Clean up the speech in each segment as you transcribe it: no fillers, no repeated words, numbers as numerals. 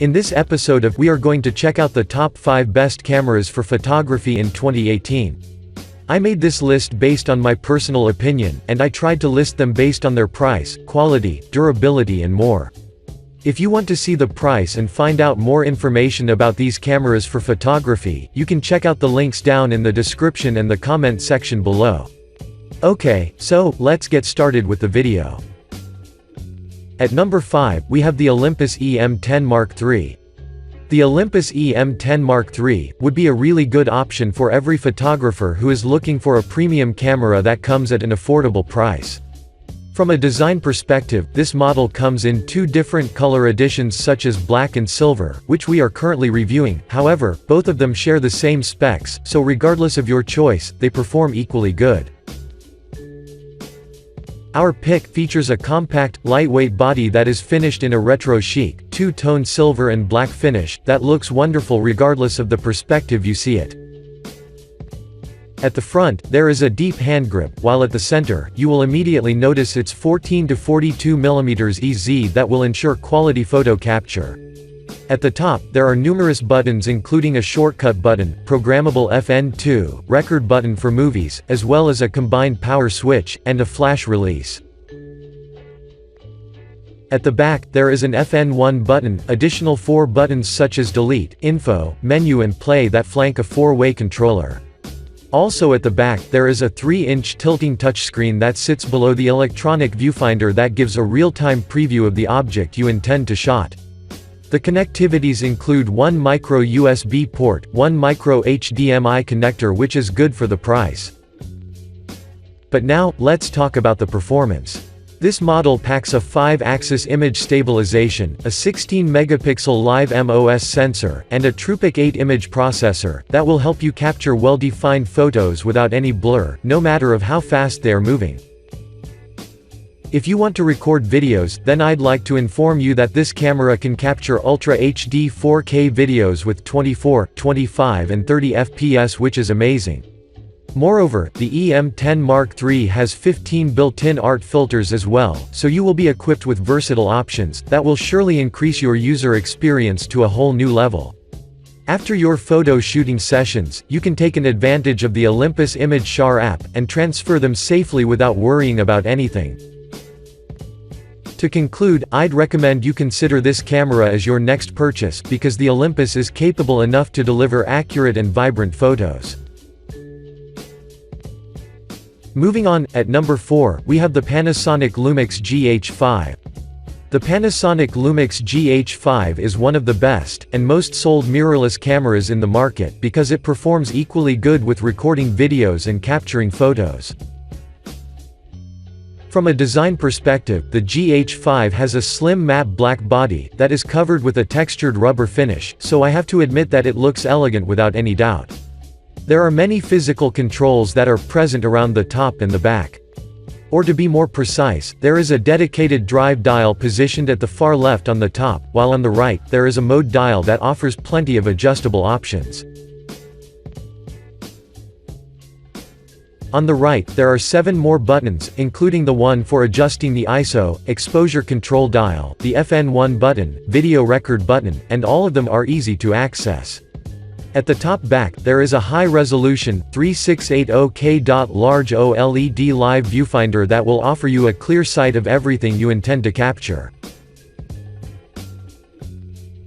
In this episode we are going to check out the top 5 best cameras for photography in 2018. I made this list based on my personal opinion, and I tried to list them based on their price, quality, durability and more. If you want to see the price and find out more information about these cameras for photography, you can check out the links down in the description and the comment section below. Okay, so, let's get started with the video. At number 5, we have the Olympus EM10 Mark III. The Olympus EM10 Mark III would be a really good option for every photographer who is looking for a premium camera that comes at an affordable price. From a design perspective, this model comes in 2 different color editions such as black and silver, which we are currently reviewing. However, both of them share the same specs, so regardless of your choice, they perform equally good. Our pick features a compact, lightweight body that is finished in a retro chic, 2-tone silver and black finish, that looks wonderful regardless of the perspective you see it. At the front, there is a deep hand grip, while at the center, you will immediately notice its 14 to 42 mm EZ that will ensure quality photo capture. At the top, there are numerous buttons including a shortcut button, programmable FN2, record button for movies, as well as a combined power switch, and a flash release. At the back, there is an FN1 button, additional 4 buttons such as delete, info, menu and play that flank a 4-way controller. Also at the back, there is a 3-inch tilting touchscreen that sits below the electronic viewfinder that gives a real-time preview of the object you intend to shot. The connectivities include 1 micro USB port, 1 micro HDMI connector, which is good for the price. But now, let's talk about the performance. This model packs a 5-axis image stabilization, a 16-megapixel live MOS sensor, and a TruePic 8 image processor, that will help you capture well-defined photos without any blur, no matter of how fast they are moving. If you want to record videos, then I'd like to inform you that this camera can capture Ultra HD 4K videos with 24, 25 and 30 FPS, which is amazing. Moreover, the EM10 Mark III has 15 built-in art filters as well, so you will be equipped with versatile options that will surely increase your user experience to a whole new level. After your photo shooting sessions, you can take an advantage of the Olympus Image Share app, and transfer them safely without worrying about anything. To conclude, I'd recommend you consider this camera as your next purchase, because the Olympus is capable enough to deliver accurate and vibrant photos. Moving on, at number 4, we have the Panasonic Lumix GH5. The Panasonic Lumix GH5 is one of the best, and most sold mirrorless cameras in the market because it performs equally good with recording videos and capturing photos. From a design perspective, the GH5 has a slim matte black body that is covered with a textured rubber finish, so I have to admit that it looks elegant without any doubt. There are many physical controls that are present around the top and the back. Or to be more precise, there is a dedicated drive dial positioned at the far left on the top, while on the right, there is a mode dial that offers plenty of adjustable options. On the right, there are 7 more buttons, including the one for adjusting the ISO, exposure control dial, the FN1 button, video record button, and all of them are easy to access. At the top back, there is a high-resolution, 3680K large OLED live viewfinder that will offer you a clear sight of everything you intend to capture.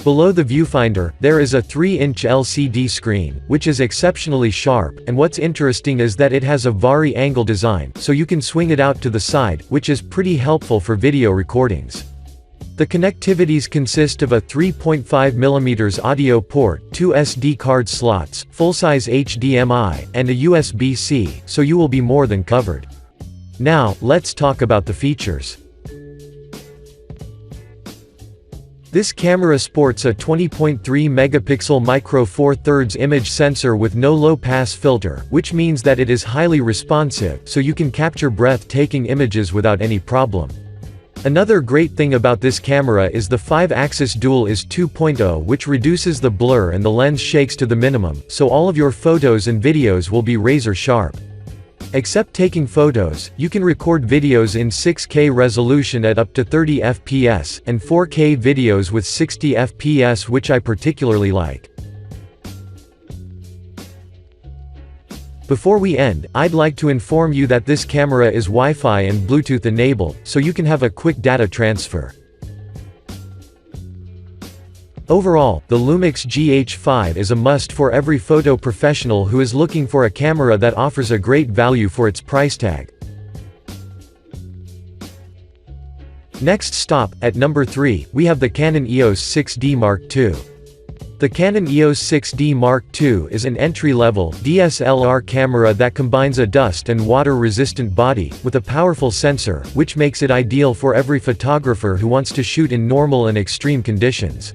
Below the viewfinder, there is a 3-inch LCD screen, which is exceptionally sharp, and what's interesting is that it has a vari-angle design, so you can swing it out to the side, which is pretty helpful for video recordings. The connectivities consist of a 3.5mm audio port, 2 SD card slots, full-size HDMI, and a USB-C, so you will be more than covered. Now, let's talk about the features. This camera sports a 20.3-megapixel micro Four Thirds image sensor with no low-pass filter, which means that it is highly responsive, so you can capture breathtaking images without any problem. Another great thing about this camera is the 5-axis dual IS 2.0, which reduces the blur and the lens shakes to the minimum, so all of your photos and videos will be razor sharp. Except taking photos, you can record videos in 6K resolution at up to 30 fps, and 4K videos with 60 fps, which I particularly like. Before we end, I'd like to inform you that this camera is Wi-Fi and Bluetooth enabled, so you can have a quick data transfer. Overall, the Lumix GH5 is a must for every photo professional who is looking for a camera that offers a great value for its price tag. Next stop, at number 3, we have the Canon EOS 6D Mark II. The Canon EOS 6D Mark II is an entry-level DSLR camera that combines a dust and water-resistant body with a powerful sensor, which makes it ideal for every photographer who wants to shoot in normal and extreme conditions.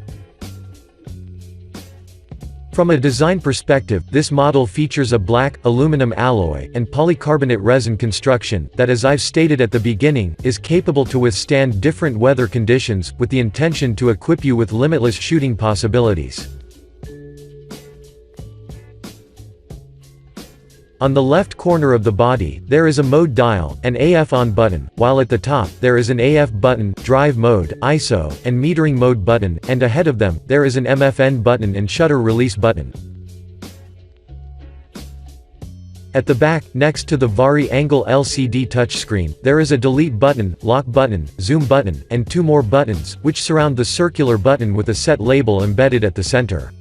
From a design perspective, this model features a black, aluminum alloy, and polycarbonate resin construction that, as I've stated at the beginning, is capable to withstand different weather conditions, with the intention to equip you with limitless shooting possibilities. On the left corner of the body, there is a mode dial, an AF on button, while at the top, there is an AF button, drive mode, ISO, and metering mode button, and ahead of them, there is an MFN button and shutter release button. At the back, next to the Vari-Angle LCD touchscreen, there is a delete button, lock button, zoom button, and 2 more buttons, which surround the circular button with a set label embedded at the center.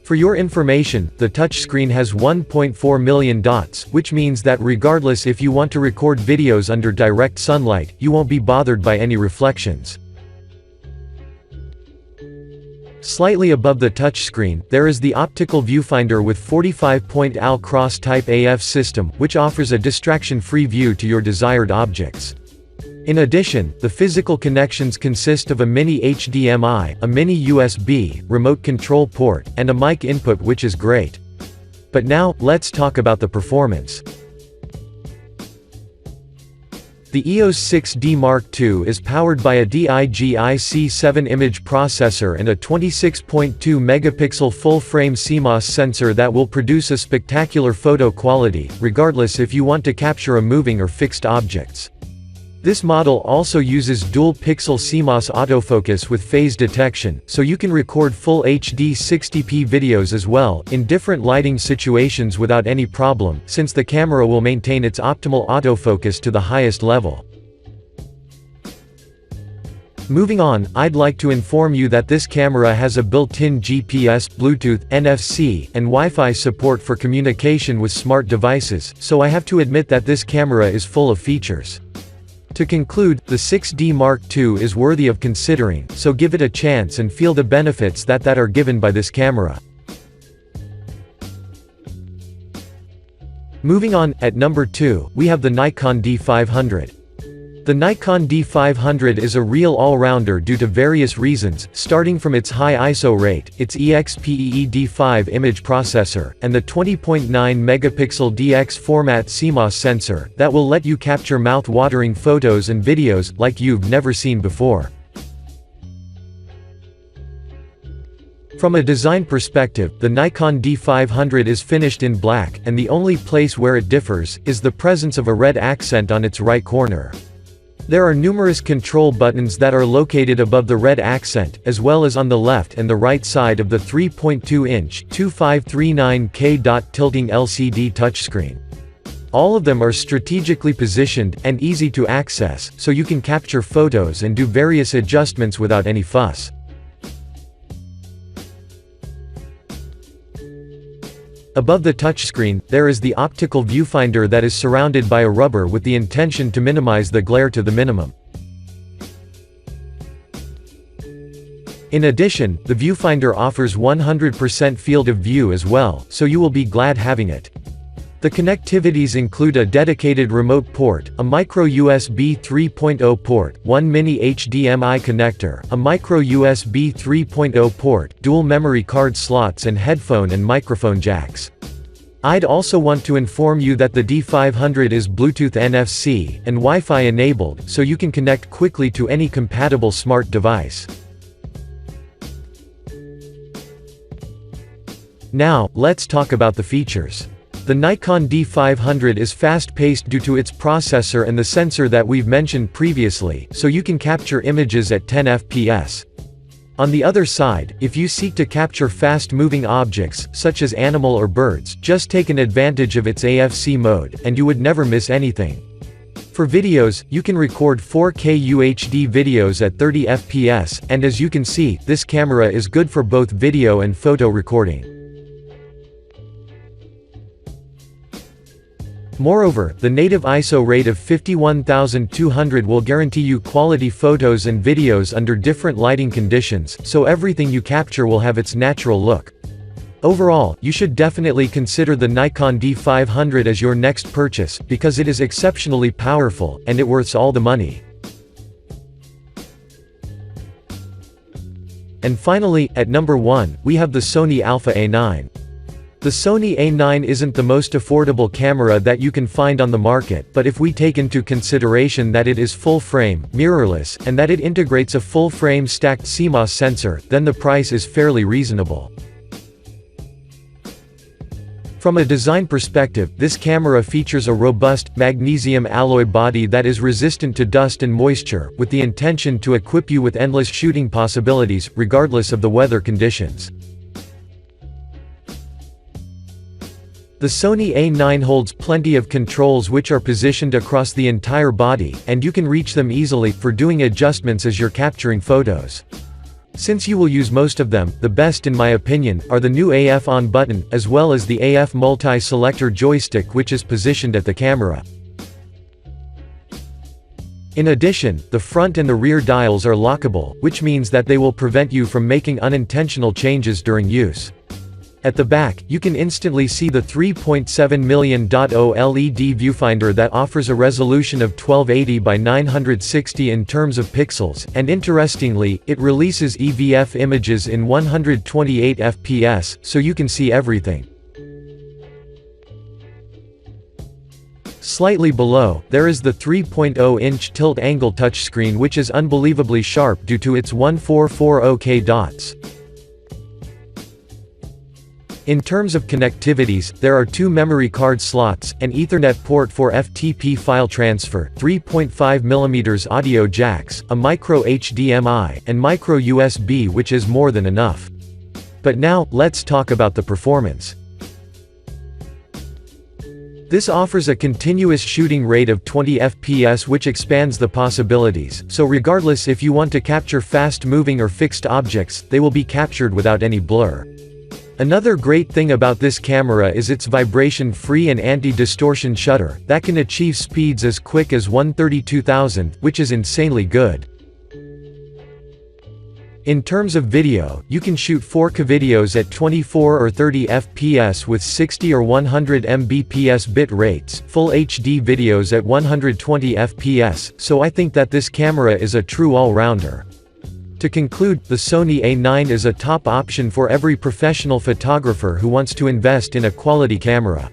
For your information, the touchscreen has 1.4 million dots, which means that regardless if you want to record videos under direct sunlight, you won't be bothered by any reflections. Slightly above the touchscreen, there is the optical viewfinder with 45-point AL cross-type AF system, which offers a distraction-free view to your desired objects. In addition, the physical connections consist of a mini HDMI, a mini USB, remote control port, and a mic input, which is great. But now, let's talk about the performance. The EOS 6D Mark II is powered by a DIGIC7 image processor and a 26.2 megapixel full-frame CMOS sensor that will produce a spectacular photo quality, regardless if you want to capture a moving or fixed objects. This model also uses dual-pixel CMOS autofocus with phase detection, so you can record full HD 60p videos as well, in different lighting situations without any problem, since the camera will maintain its optimal autofocus to the highest level. Moving on, I'd like to inform you that this camera has a built-in GPS, Bluetooth, NFC, and Wi-Fi support for communication with smart devices, so I have to admit that this camera is full of features. To conclude, the 6D Mark II is worthy of considering, so give it a chance and feel the benefits that are given by this camera. Moving on, at number 2, we have the Nikon D500. The Nikon D500 is a real all-rounder due to various reasons, starting from its high ISO rate, its EXPEED5 image processor, and the 20.9 megapixel DX format CMOS sensor, that will let you capture mouth-watering photos and videos, like you've never seen before. From a design perspective, the Nikon D500 is finished in black, and the only place where it differs, is the presence of a red accent on its right corner. There are numerous control buttons that are located above the red accent, as well as on the left and the right side of the 3.2-inch, 2539K dot tilting LCD touchscreen. All of them are strategically positioned, and easy to access, so you can capture photos and do various adjustments without any fuss. Above the touchscreen, there is the optical viewfinder that is surrounded by a rubber with the intention to minimize the glare to the minimum. In addition, the viewfinder offers 100% field of view as well, so you will be glad having it. The connectivities include a dedicated remote port, a micro USB 3.0 port, one mini HDMI connector, a micro USB 3.0 port, dual memory card slots and headphone and microphone jacks. I'd also want to inform you that the D500 is Bluetooth NFC and Wi-Fi enabled, so you can connect quickly to any compatible smart device. Now, let's talk about the features. The Nikon D500 is fast-paced due to its processor and the sensor that we've mentioned previously, so you can capture images at 10 fps. On the other side, if you seek to capture fast-moving objects, such as animal or birds, just take an advantage of its AFC mode, and you would never miss anything. For videos, you can record 4K UHD videos at 30 fps, and as you can see, this camera is good for both video and photo recording. Moreover, the native ISO rate of 51200 will guarantee you quality photos and videos under different lighting conditions, so everything you capture will have its natural look. Overall, you should definitely consider the Nikon D500 as your next purchase, because it is exceptionally powerful, and it worths all the money. And finally, at number 1, we have the Sony Alpha A9. The Sony A9 isn't the most affordable camera that you can find on the market, but if we take into consideration that it is full-frame, mirrorless, and that it integrates a full-frame stacked CMOS sensor, then the price is fairly reasonable. From a design perspective, this camera features a robust, magnesium alloy body that is resistant to dust and moisture, with the intention to equip you with endless shooting possibilities, regardless of the weather conditions. The Sony A9 holds plenty of controls which are positioned across the entire body, and you can reach them easily, for doing adjustments as you're capturing photos. Since you will use most of them, the best in my opinion, are the new AF on button, as well as the AF multi-selector joystick which is positioned at the camera. In addition, the front and the rear dials are lockable, which means that they will prevent you from making unintentional changes during use. At the back, you can instantly see the 3.7 million OLED viewfinder that offers a resolution of 1280 by 960 in terms of pixels, and interestingly, it releases EVF images in 128 fps, so you can see everything. Slightly below, there is the 3.0-inch tilt-angle touchscreen which is unbelievably sharp due to its 1440K dots. In terms of connectivities, there are 2 memory card slots, an Ethernet port for FTP file transfer, 3.5mm audio jacks, a micro HDMI, and micro USB, which is more than enough. But now, let's talk about the performance. This offers a continuous shooting rate of 20 fps which expands the possibilities, so regardless if you want to capture fast-moving or fixed objects, they will be captured without any blur. Another great thing about this camera is its vibration-free and anti-distortion shutter, that can achieve speeds as quick as 132,000, which is insanely good. In terms of video, you can shoot 4K videos at 24 or 30 fps with 60 or 100 mbps bit rates, full HD videos at 120 fps, so I think that this camera is a true all-rounder. To conclude, the Sony A9 is a top option for every professional photographer who wants to invest in a quality camera.